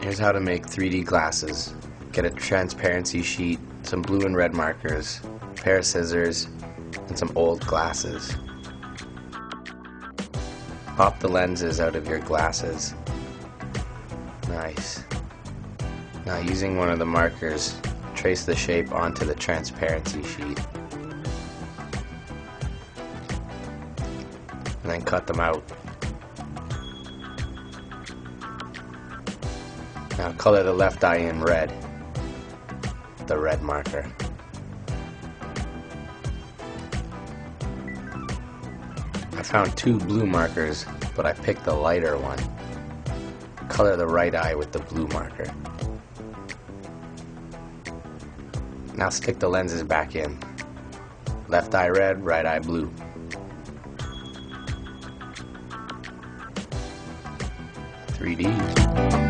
Here's how to make 3D glasses. Get a transparency sheet, some blue and red markers, a pair of scissors, and some old glasses. Pop the lenses out of your glasses. Nice. Now using one of the markers, trace the shape onto the transparency sheet. And then cut them out. Now color the left eye in red, the red marker. I found 2 blue markers, but I picked the lighter one. Color the right eye with the blue marker. Now stick the lenses back in. Left eye red, right eye blue. "3D."